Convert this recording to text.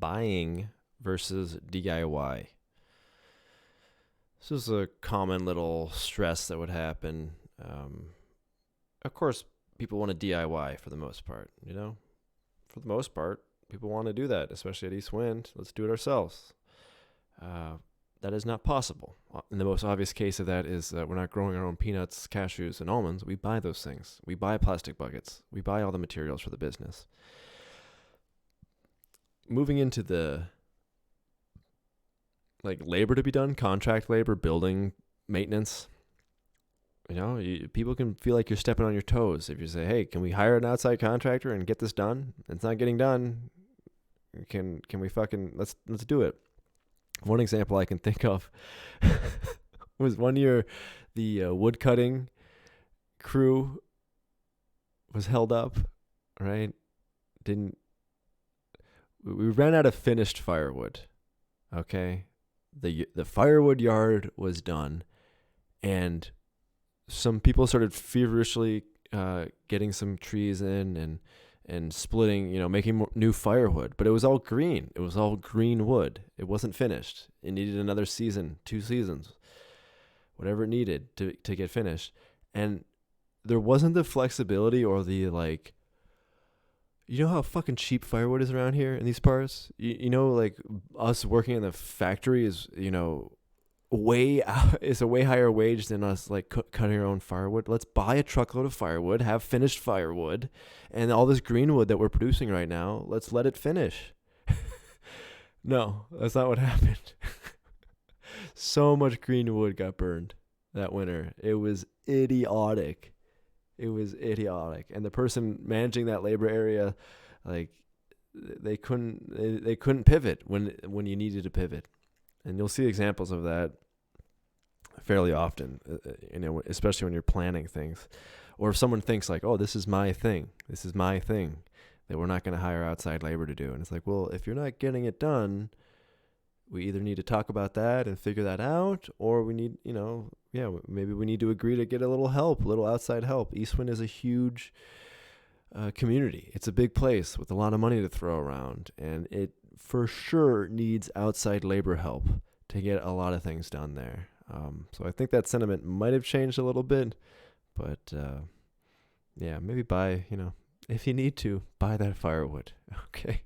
buying versus DIY. This is a common little stress that would happen. Of course, people want to DIY for the most part, you know? For the most part, people want to do that, especially at East Wind. Let's do it ourselves. That is not possible. And the most obvious case of that is that we're not growing our own peanuts, cashews, and almonds. We buy those things. We buy plastic buckets. We buy all the materials for the business. Moving into the labor to be done, contract labor, building maintenance. People can feel like you're stepping on your toes if you say, "Hey, can we hire an outside contractor and get this done?" It's not getting done. Can we let's do it. One example I can think of was one year the wood cutting crew was held up, right? We ran out of finished firewood. Okay, the firewood yard was done, and some people started feverishly getting some trees in and splitting, making new firewood. But it was all green. It was all green wood. It wasn't finished. It needed another season, 2 seasons, whatever it needed to get finished. And there wasn't the flexibility or the you know how fucking cheap firewood is around here in these parts? Us working in the factory is, it's a way higher wage than us cutting our own firewood. Let's buy a truckload of firewood, have finished firewood, and all this green wood that we're producing right now, let's let it finish. No, that's not what happened. So much green wood got burned that winter. It was idiotic. And the person managing that labor area, they couldn't pivot when you needed to pivot. And you'll see examples of that fairly often, especially when you're planning things. Or if someone thinks "Oh, this is my thing, that we're not going to hire outside labor to do." And it's well, if you're not getting it done, we either need to talk about that and figure that out, or we need, maybe we need to agree to get a little outside help. East Wind is a huge community. It's a big place with a lot of money to throw around, and it for sure needs outside labor help to get a lot of things done there. So I think that sentiment might have changed a little bit, but maybe if you need to, buy that firewood. Okay.